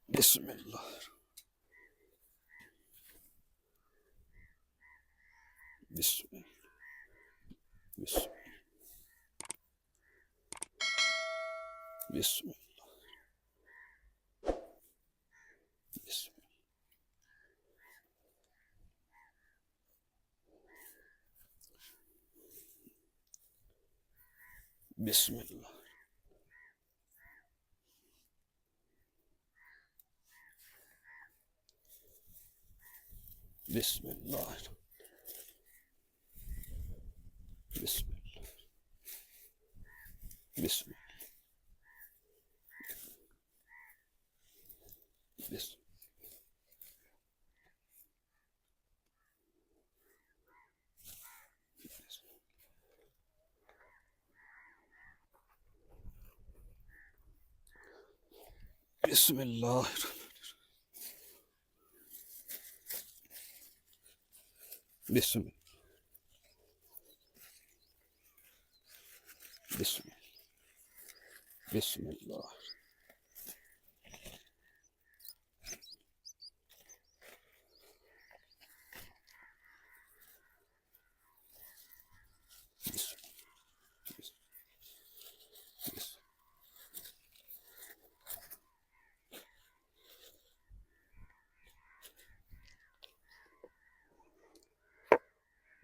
बिस्मिल्लाह। बिस्मिल्लाह। बिस्मिल्लाह। बिस्मिल्लाह। बिस्मिल्लाह। बिस्मिल्लाह। बिस्मिल्लाह। बिस्मिल्लाह। बिस्मिल्लाह। बिस्मिल्लाह। बिस्मिल्लाह। बिस्मिल्लाह। बिस्मिल्लाह।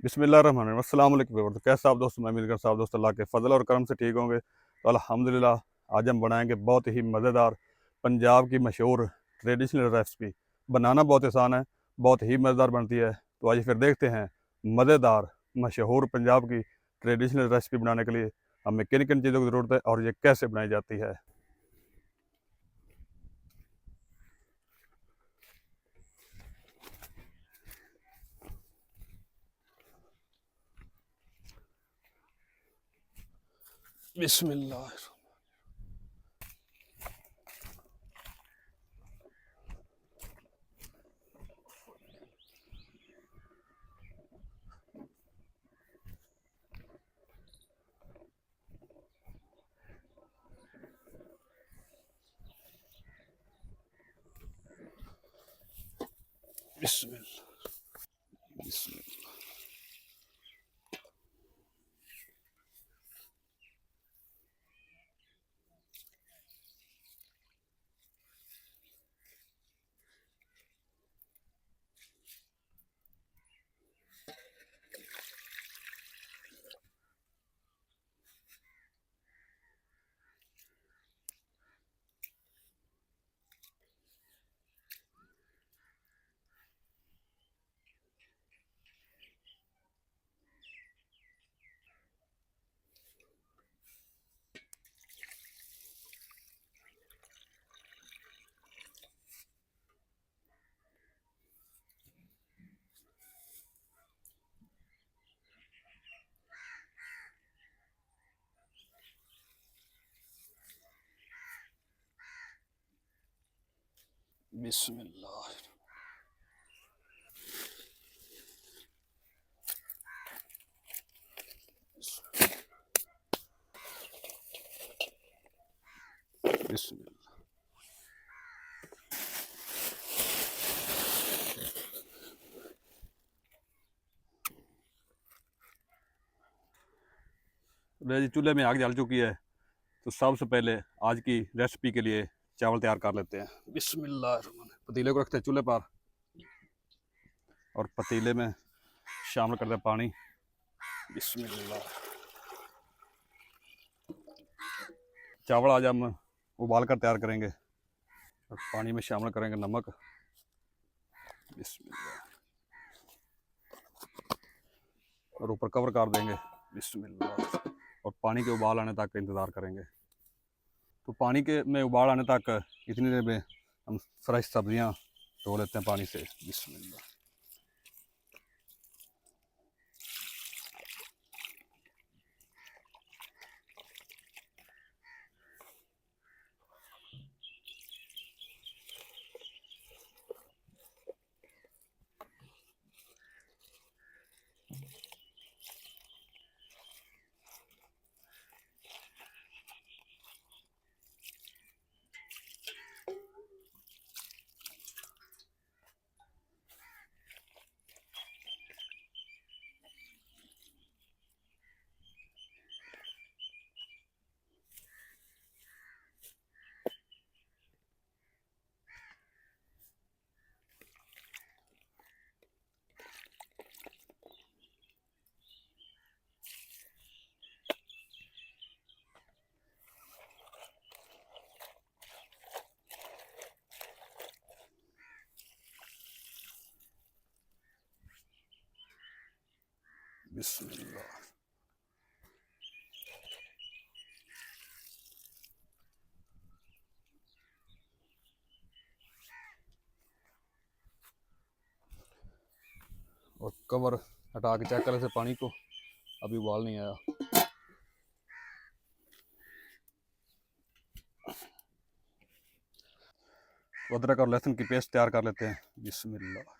बिस्मिल्लाहिर्रहमानिर्रहीम। अस्सलाम वालेकुम व्यूअर्स। तो कैसे आप दोस्त, मैं उम्मीद करता हूँ दोस्त अल्लाह के फजल और करम से ठीक होंगे। तो अल्हम्दुलिल्लाह आज हम बनाएंगे बहुत ही मज़ेदार पंजाब की मशहूर ट्रेडिशनल रेसिपी। बनाना बहुत आसान है, बहुत ही मज़ेदार बनती है। तो आइए फिर देखते हैं मज़ेदार मशहूर पंजाब की ट्रेडिशनल रेसिपी बनाने के लिए हमें किन किन चीज़ों की ज़रूरत है और ये कैसे बनाई जाती है। बिस्मिल्लाह। बिस्मिल्लाह। बिस्मिल्लाह। बिस्मिल्लाह। बिस्मिल्लाह। जी चूल्हे में आग जल चुकी है, तो सबसे पहले आज की रेसिपी के लिए चावल तैयार कर लेते हैं। बिस्मिल्लाह। पतीले को रखते हैं चूल्हे पर और पतीले में शामिल करते हैं पानी। बिस्मिल्लाह। चावल आज हम उबाल कर तैयार करेंगे और पानी में शामिल करेंगे नमक। बिस्मिल्लाह। और ऊपर कवर कर देंगे। बिस्मिल्लाह। और पानी के उबाल आने तक इंतज़ार करेंगे। तो पानी के में उबाल आने तक इतनी देर में हम फ्रेश सब्जियां धो लेते हैं पानी से। बिस्मिल्लाह। बिस्मिल्लाह। और कवर हटा के चेक करें से पानी को, अभी उबाल नहीं आया। अदरक और लहसुन की पेस्ट तैयार कर लेते हैं। बिस्मिल्लाह।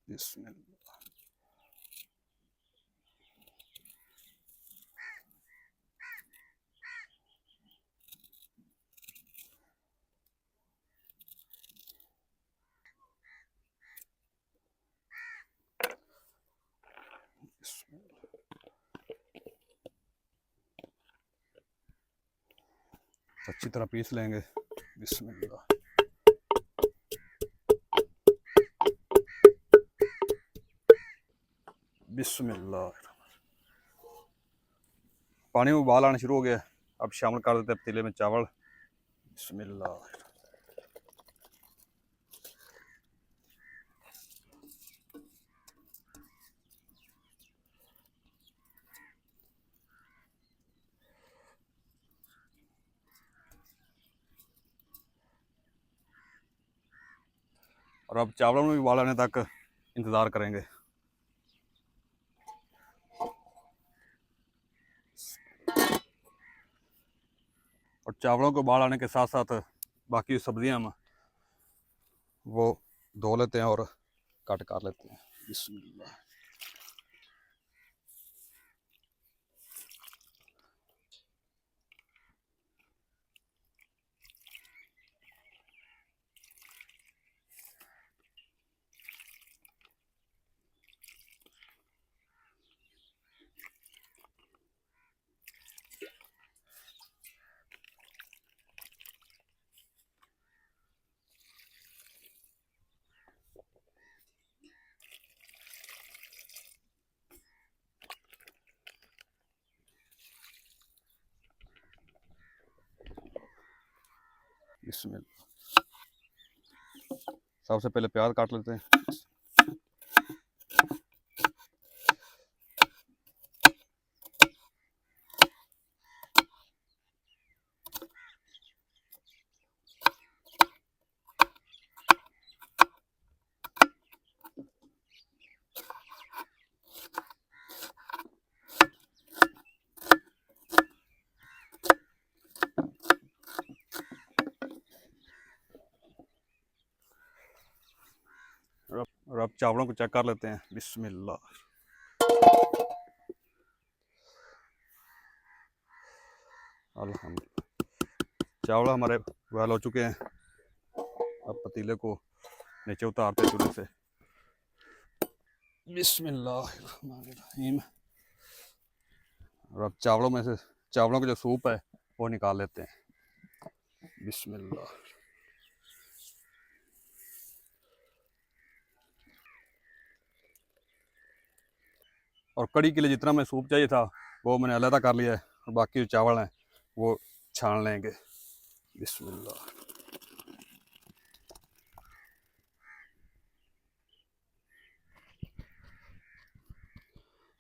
बिस्मिल्लाह। अच्छी तरह पीस लेंगे। बिस्मिल्लाह। बिस्मिल्लाह। पानी में उबाल आना शुरू हो गया। अब शामिल कर देते हैं पतीले में चावल। बिस्मिल्लाह। और अब चावलों में उबाल आने तक इंतज़ार करेंगे। और चावलों को उबाल आने के साथ साथ बाकी सब्जियां हम वो धो लेते हैं और कट कर लेते हैं। बिस्मिल्लाह। बिस्मिल्लाह। सबसे पहले प्याज काट लेते हैं। और अब चावलों को चेक कर लेते हैं। बिस्मिल्लाह। अल्हम्दुलिल्लाह। चावल हमारे बॉयल हो चुके हैं। अब पतीले को नीचे उतारते हैं चूल्हे से। बिस्मिल्लाहिर्रहमानिर्रहीम। और अब चावलों का जो सूप है वो निकाल लेते हैं। बिस्मिल्लाह। और कड़ी के लिए जितना मैं सूप चाहिए था वो मैंने अलहदा कर लिया है, और बाकी जो चावल हैं वो छान लेंगे। बिस्मिल्लाह।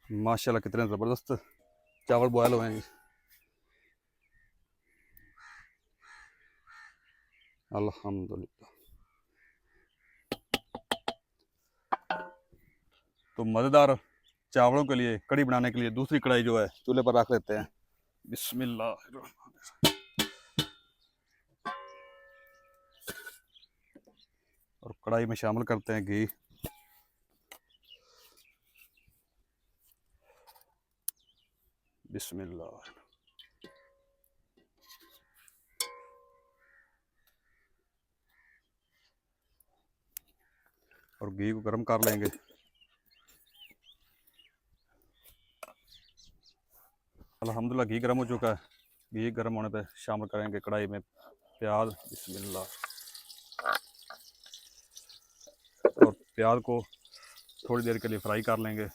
माशाल्लाह कितने ज़बरदस्त चावल बॉयल हुए हैं जी। अल्हम्दुलिल्लाह। तो मज़ेदार चावलों के लिए कड़ी बनाने के लिए दूसरी कढ़ाई जो है चूल्हे पर रख लेते हैं। बिस्मिल्लाह। और कढ़ाई में शामिल करते हैं घी। बिस्मिल्लाह। और घी को गर्म कर लेंगे। अल्हम्दुलिल्लाह घी गर्म हो चुका है। घी गर्म होने पे शामिल करेंगे कढ़ाई में प्याज। बिस्मिल्लाह। और प्याज को थोड़ी देर के लिए फ्राई कर लेंगे।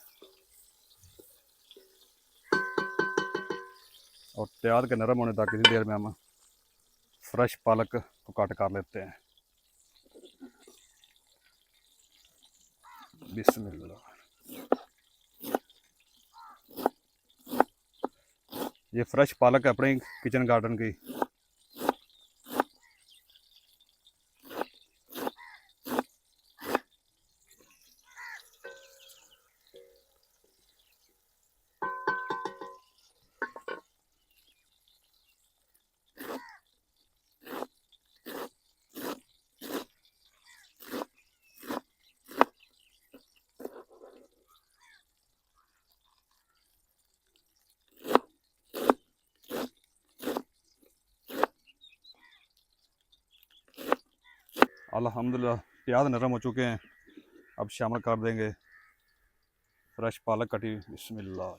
और प्याज के नरम होने तक इसी देर में हम फ्रेश पालक को काट कर लेते हैं। बिस्मिल्लाह। ये फ्रेश पालक है अपने किचन गार्डन की। अल्हम्दुलिल्लाह प्याज नरम हो चुके हैं। अब शामिल कर देंगे फ्रेश पालक कटी। बिस्मिल्लाह।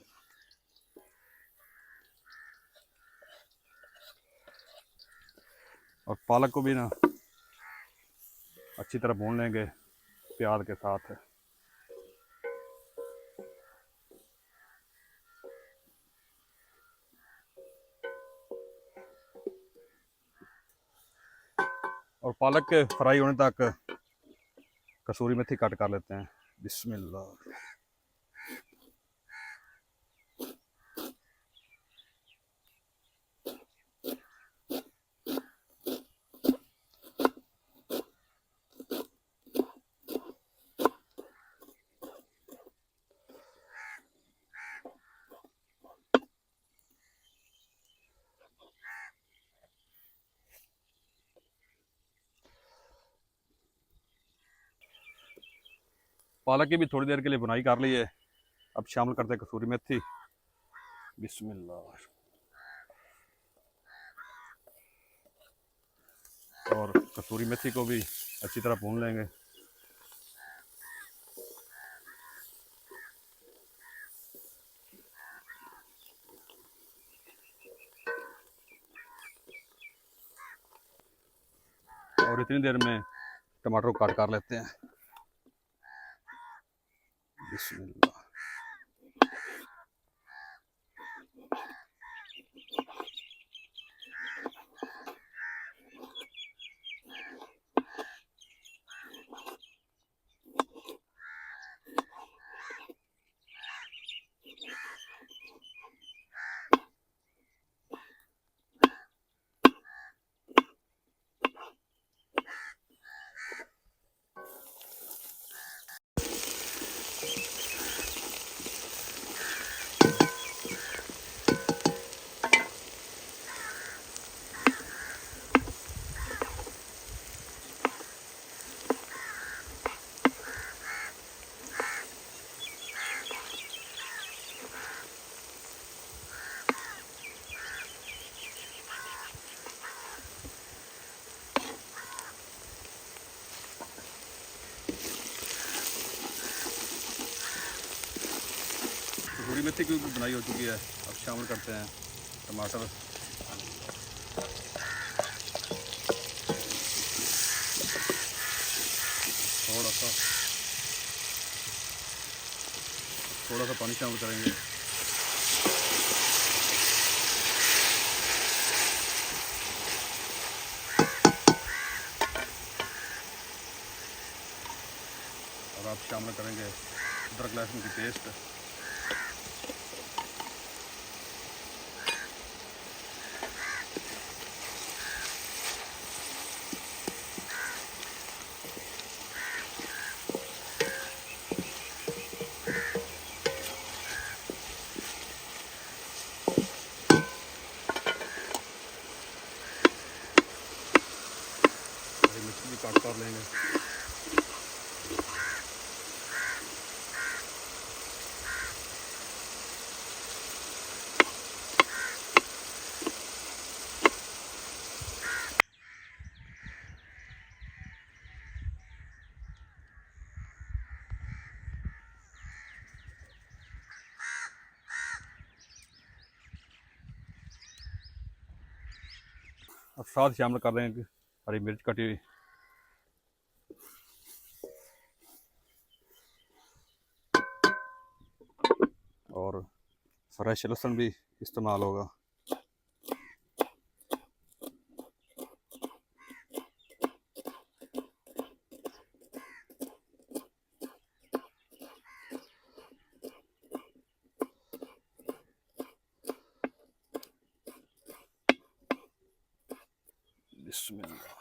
और पालक को भी ना अच्छी तरह भून लेंगे प्याज के साथ। और पालक के फ्राई होने तक कसूरी मेथी कट कर लेते हैं। बिस्मिल्लाह। पालक की भी थोड़ी देर के लिए बुनाई कर ली है। अब शामिल करते हैं कसूरी मेथी। बिस्मिल्लाह। और कसूरी मेथी को भी अच्छी तरह भून लेंगे। और इतनी देर में टमाटर को काट कर लेते हैं। बिस्मिल्लाह। कसूरी मेथी की भी बुनाई हो चुकी है। अब शामिल करते हैं टमाटर। थोड़ा सा पानी शामिल करेंगे। और आप शामिल करेंगे अदरक लहसुन की पेस्ट। मिर्च भी काट कर लेंगे। अब साथ शामिल कर देंगे हरी मिर्च कटी हुई। और फ्रेश लहसुन भी इस्तेमाल होगा। बिस्मिल्लाह।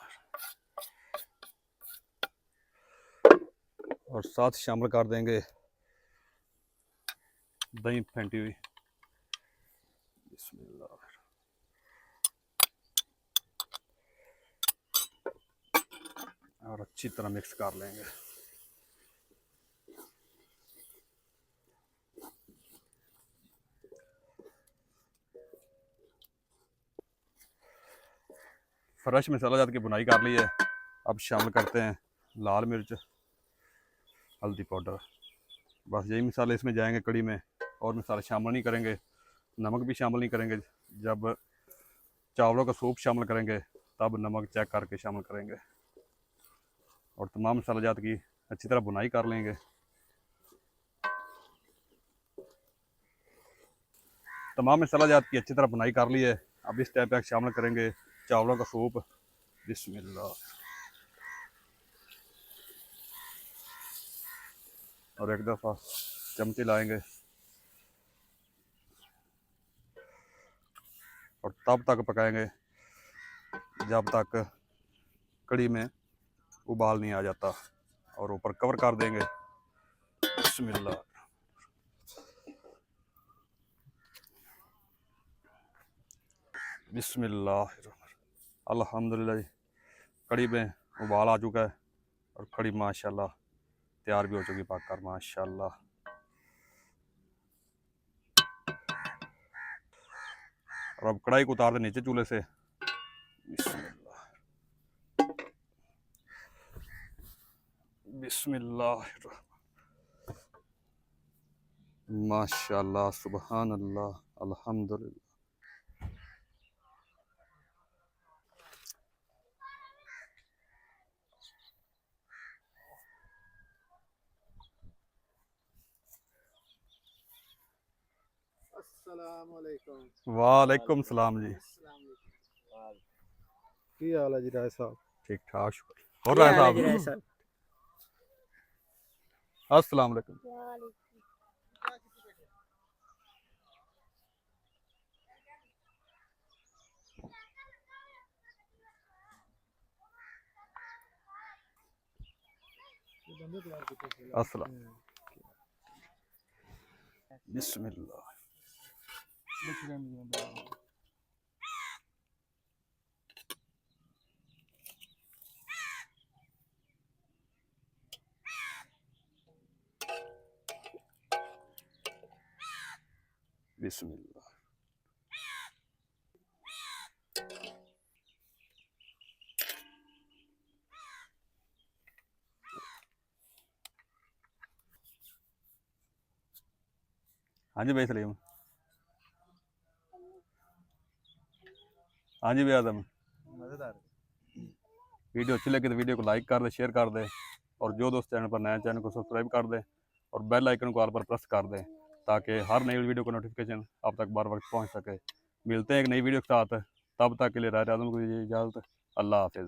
और साथ शामिल कर देंगे दही फेंटी हुई। बिस्मिल्लाह। और अच्छी तरह मिक्स कर लेंगे। फ्रेश मसाला जात की बुनाई कर ली है। अब शामिल करते हैं लाल मिर्च, हल्दी पाउडर। बस यही मसाले इसमें जाएंगे कड़ी में, और मसाले शामिल नहीं करेंगे। नमक भी शामिल नहीं करेंगे। जब चावलों का सूप शामिल करेंगे तब नमक चेक करके शामिल करेंगे। और तमाम मसाला जात की अच्छी तरह बुनाई कर लेंगे। तमाम मसाला जात की अच्छी तरह बुनाई कर ली है। अब इस टाइप पे शामिल करेंगे चावलों का सूप। बिस्मिल्लाह। और एक दफ़ा चमची लाएंगे और तब तक पकाएंगे जब तक कड़ी में उबाल नहीं आ जाता। और ऊपर कवर कर देंगे। बिस्मिल्लाह। बिस्मिल्लाह। अल्हम्दुलिल्लाह जी, कड़ी में उबाल आ चुका है और कड़ी माशाल्लाह तैयार भी हो चुकी पककर माशाल्लाह। और अब कढ़ाई को उतार दे नीचे चूल्हे से। बिस्मिल्लाह। बिस्मिल्लाह। माशाल्लाह, सुबहान अल्लाह, अल्हम्दुलिल्लाह। वालेकुम सलाम जी। की हाल है जी राय साहब? ठीक ठाक, शुक्र। और राय साहब, अस्सलाम वालेकुम। अस्सलाम। बिस्मिल्लाह। बिस्मिल्लाह। हाँ जी भाई सलीम। हाँ जी भाई आदम। मजेदार। वीडियो अच्छी लगी तो वीडियो को लाइक कर दे, शेयर कर दे। और जो दोस्त चैनल पर नया, चैनल को सब्सक्राइब कर दे और बेल आइकन को ऑल पर प्रेस कर दे ताकि हर नई वीडियो का नोटिफिकेशन आप तक बार वक्त पहुंच सके। मिलते हैं एक नई वीडियो के साथ। तब तक के लिए राय आदम को दीजिए इजाज़त। अल्लाह हाफिज़।